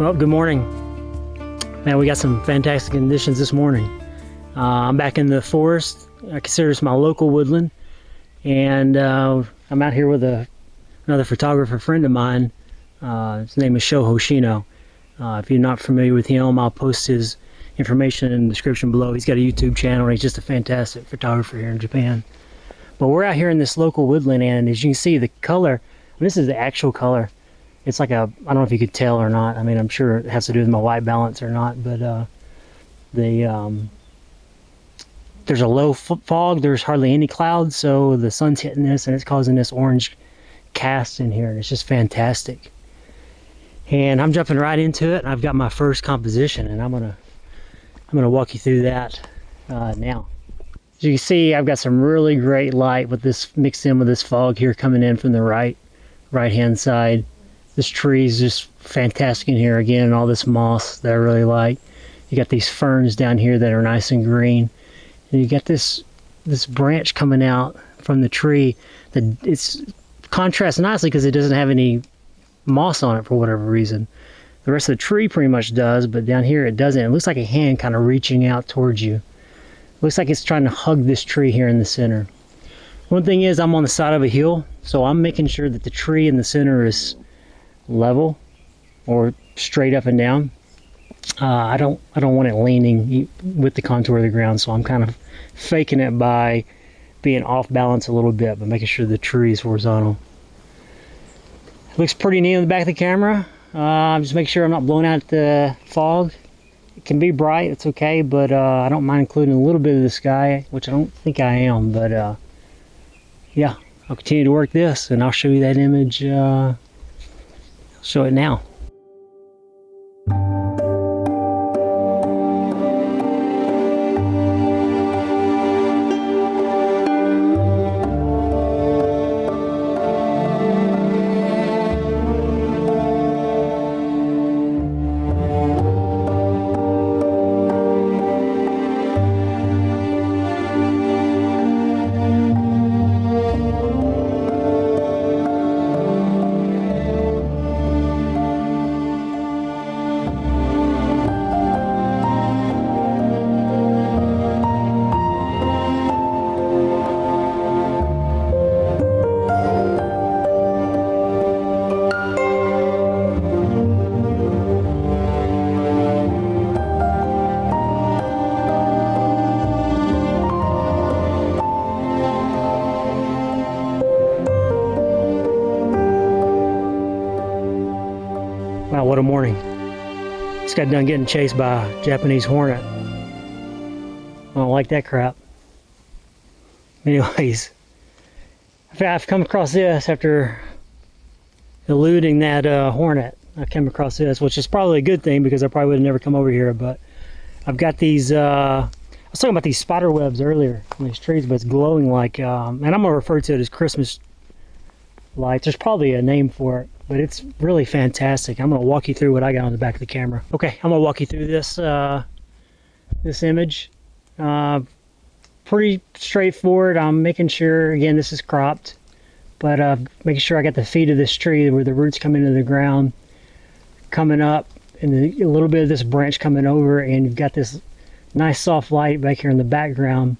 Well, good morning. Man, we got some fantastic conditions this morning. I'm back in the forest. I consider this my local woodland. And I'm out here with another photographer friend of mine. His name is Sho Hoshino. If you're not familiar with him, I'll post his information in the description below. He's got a YouTube channel and he's just a fantastic photographer here in Japan. But we're out here in this local woodland, and as you can see, the color, this is the actual color. It's like I don't know if you could tell or not. I mean, I'm sure it has to do with my white balance or not, but there's a low fog. There's hardly any clouds, so the sun's hitting this and it's causing this orange cast in here, and it's just fantastic. And I'm jumping right into it. I've got my first composition, and I'm gonna walk you through that now. As you can see, I've got some really great light with this mixed in with this fog here coming in from the right hand side. This tree is just fantastic in here again, all this moss that I really like. You got these ferns down here that are nice and green, and you got this branch coming out from the tree that it's contrasts nicely because it doesn't have any moss on it for whatever reason. The rest of the tree pretty much does, but down here it doesn't. It looks like a hand kind of reaching out towards you. Looks like it's trying to hug this tree here in the center. One thing is, I'm on the side of a hill, so I'm making sure that the tree in the center is level or straight up and down. I don't want it leaning with the contour of the ground, so I'm kind of faking it by being off balance a little bit, but making sure the tree is horizontal. It looks pretty neat on the back of the camera. Just make sure I'm not blowing out the fog. It can be bright, it's okay, but I don't mind including a little bit of the sky, which I don't think I am, but yeah, I'll continue to work this, and I'll show you that image. I'll show it now. Wow, what a morning. Just got done getting chased by a Japanese hornet. I don't like that crap. Anyways, I've come across this after eluding that hornet. I came across this, which is probably a good thing because I probably would have never come over here, but I've got these, I was talking about these spider webs earlier on these trees, but it's glowing like, and I'm going to refer to it as Christmas lights. There's probably a name for it, but it's really fantastic. I'm going to walk you through what I got on the back of the camera. Okay, I'm going to walk you through this this image. Pretty straightforward. I'm making sure, again, this is cropped, but making sure I got the feet of this tree where the roots come into the ground, coming up, and a little bit of this branch coming over, and you've got this nice soft light back here in the background.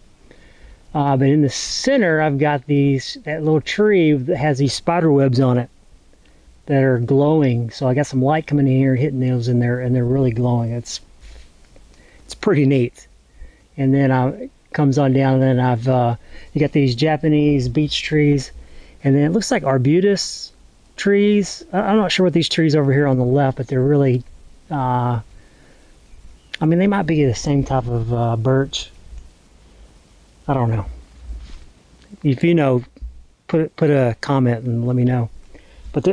But in the center, I've got that little tree that has these spider webs on it that are glowing. So I got some light coming in here, hitting those in there, and they're really glowing. It's pretty neat. And then it comes on down, and then you got these Japanese beech trees, and then it looks like arbutus trees. I'm not sure what these trees over here on the left, but they're really, I mean, they might be the same type of birch. I don't know. If you know, put a comment and let me know. But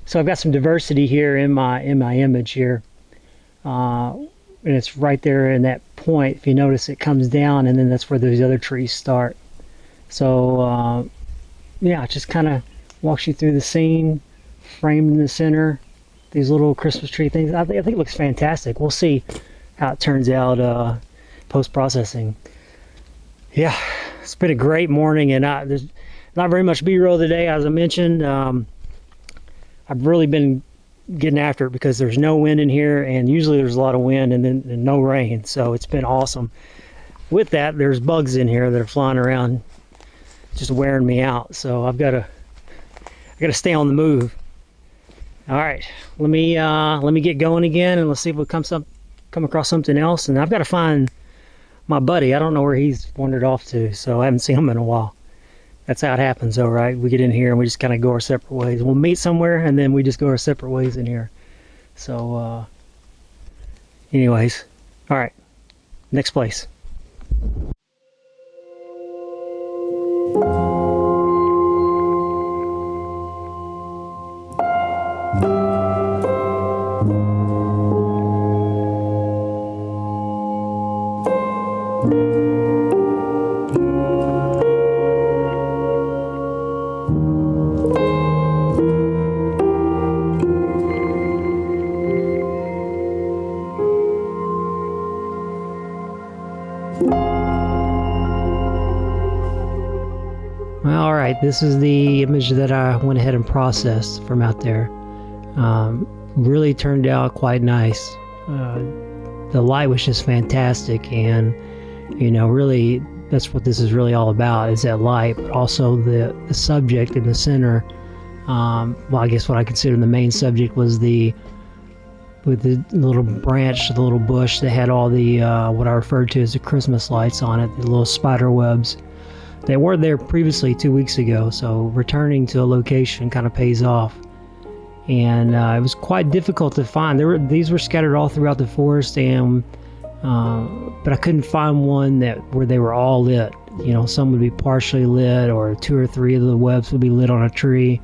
so I've got some diversity here in my image here, and it's right there in that point. If you notice, it comes down, and then that's where those other trees start. So yeah, it just kind of walks you through the scene, framed in the center. These little Christmas tree things. I think it looks fantastic. We'll see how it turns out post-processing. Yeah, it's been a great morning, and there's not very much B-roll today, as I mentioned. I've really been getting after it because there's no wind in here, and usually there's a lot of wind and no rain, so it's been awesome. With that, there's bugs in here that are flying around just wearing me out, so I gotta stay on the move. All right, let me get going again, and let's see if we come across something else. And I've got to find my buddy. I don't know where he's wandered off to, so I haven't seen him in a while. That's how it happens, though, right? We get in here and we just kind of go our separate ways. We'll meet somewhere, and then we just go our separate ways in here. So, anyways, all right, next place. Well, all right, this is the image that I went ahead and processed from out there. Really turned out quite nice. The light was just fantastic, and really that's what this is really all about, is that light, but also the subject in the center. Well, I guess what I consider the main subject was with the little branch, the little bush that had all the what I referred to as the Christmas lights on it, the little spider webs. They weren't there previously 2 weeks ago, so returning to a location kind of pays off. And it was quite difficult to find. These were scattered all throughout the forest, and but I couldn't find one where they were all lit. Some would be partially lit, or 2 or 3 of the webs would be lit on a tree.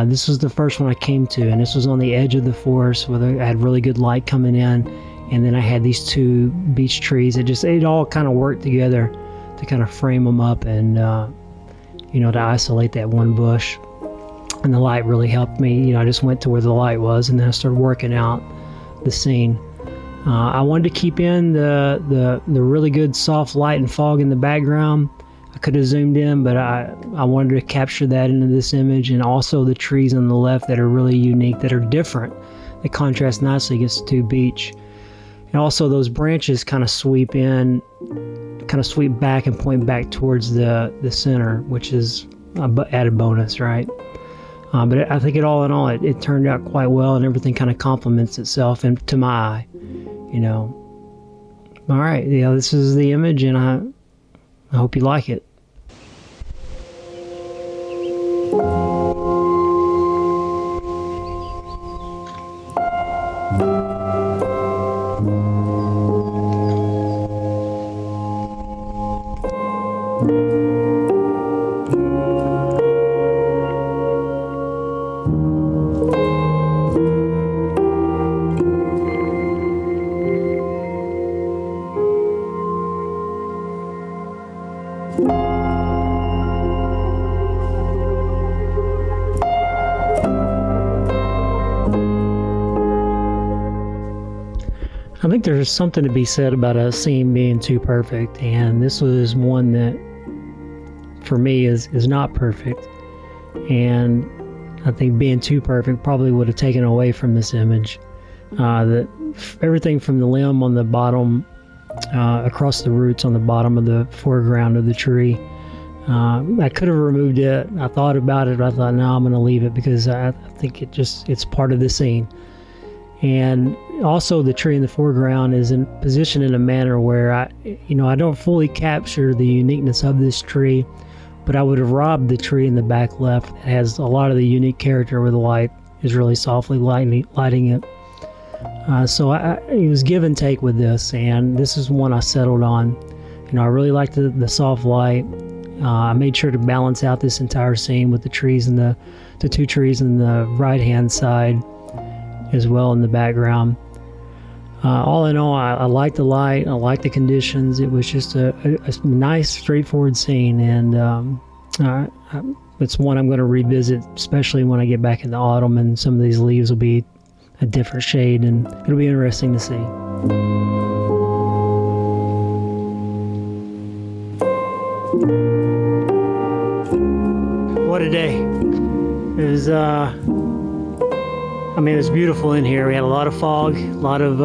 This was the first one I came to, and this was on the edge of the forest where I had really good light coming in, and then I had these 2 beech trees. It all kind of worked together to kind of frame them up and to isolate that one bush. And the light really helped me. I just went to where the light was, and then I started working out the scene. I wanted to keep in the really good soft light and fog in the background. I could have zoomed in, but I wanted to capture that into this image, and also the trees on the left that are really unique, that are different. They contrast nicely against the 2 beech. And also those branches kind of sweep back and point back towards the center, which is an added bonus, right? But I think all in all, it turned out quite well, and everything kind of complements itself and to my eye, All right, this is the image, and I hope you like it. I think there's something to be said about a scene being too perfect, and this was one that, for me, is not perfect. And I think being too perfect probably would have taken away from this image. Everything from the limb on the bottom, across the roots on the bottom of the foreground of the tree, I could have removed it. I thought about it, but I thought, no, I'm going to leave it because I think it's part of the scene. And also the tree in the foreground is in position in a manner where I don't fully capture the uniqueness of this tree, but I would have robbed the tree in the back left that has a lot of the unique character where the light is really softly lighting it. So it was give and take with this, and this is one I settled on. I really liked the soft light. I made sure to balance out this entire scene with the trees and the 2 trees on the right hand side as well in the background. All in all, I like the light, I like the conditions. It was just a nice, straightforward scene, and it's one I'm going to revisit, especially when I get back in the autumn and some of these leaves will be a different shade, and it'll be interesting to see. What a day. It was I mean, it's beautiful in here. We had a lot of fog, a lot of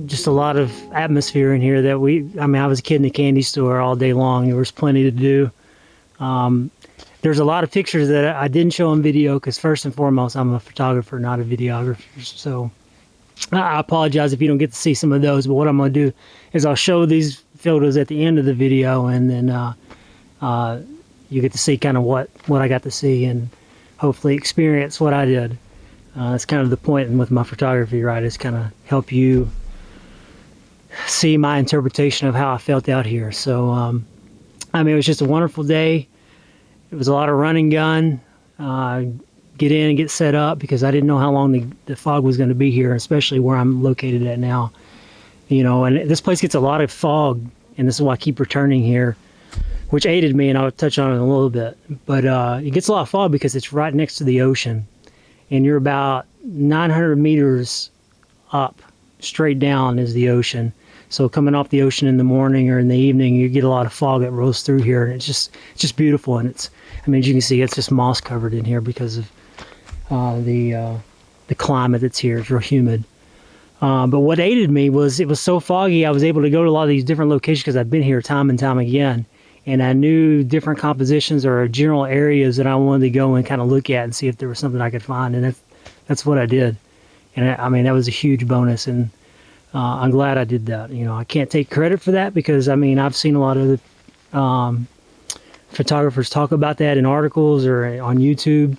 just a lot of atmosphere in here that I mean, I was a kid in the candy store all day long. There was plenty to do. There's a lot of pictures that I didn't show on video because first and foremost, I'm a photographer, not a videographer. So I apologize if you don't get to see some of those, but what I'm going to do is I'll show these photos at the end of the video, and then you get to see kind of what I got to see and hopefully experience what I did. That's kind of the point with my photography, right? Is kind of help you see my interpretation of how I felt out here. So, I mean, it was just a wonderful day. It was a lot of run and gun, get in and get set up because I didn't know how long the fog was going to be here, especially where I'm located at now. You know, and this place gets a lot of fog, and this is why I keep returning here, which aided me, and I'll touch on it in a little bit. But it gets a lot of fog because it's right next to the ocean, and you're about 900 meters up, straight down is the ocean. So coming off the ocean in the morning or in the evening, you get a lot of fog that rolls through here, and it's just beautiful. And I mean, as you can see, it's just moss covered in here because of the climate that's here. It's real humid. But what aided me was it was so foggy, I was able to go to a lot of these different locations because I've been here time and time again. And I knew different compositions or general areas that I wanted to go and kind of look at and see if there was something I could find. And that's what I did. And I mean, that was a huge bonus. And I'm glad I did that. You know, I can't take credit for that because, I mean, I've seen a lot of the photographers talk about that in articles or on YouTube.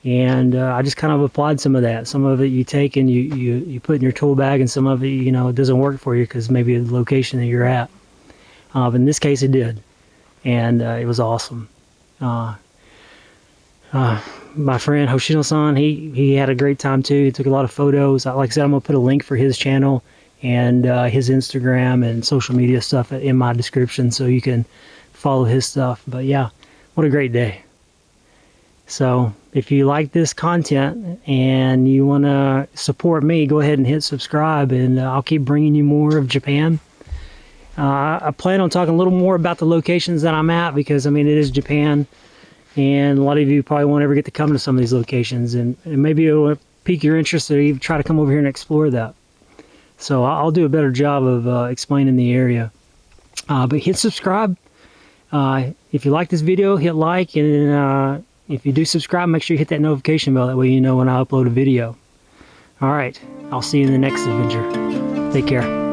And I just kind of applied some of that. Some of it you take and you put in your tool bag, and some of it, you know, it doesn't work for you because maybe the location that you're at. But in this case, it did. And it was awesome. My friend Hoshino-san, he had a great time too. He took a lot of photos. Like I said, I'm going to put a link for his channel and his Instagram and social media stuff in my description so you can follow his stuff. But yeah, what a great day. So if you like this content and you want to support me, go ahead and hit subscribe, and I'll keep bringing you more of Japan. I plan on talking a little more about the locations that I'm at because, I mean, it is Japan, and a lot of you probably won't ever get to come to some of these locations, and maybe it will pique your interest or even try to come over here and explore that. So I'll do a better job of explaining the area. But hit subscribe. If you like this video, hit like, and if you do subscribe, make sure you hit that notification bell. That way you know when I upload a video. All right, I'll see you in the next adventure. Take care.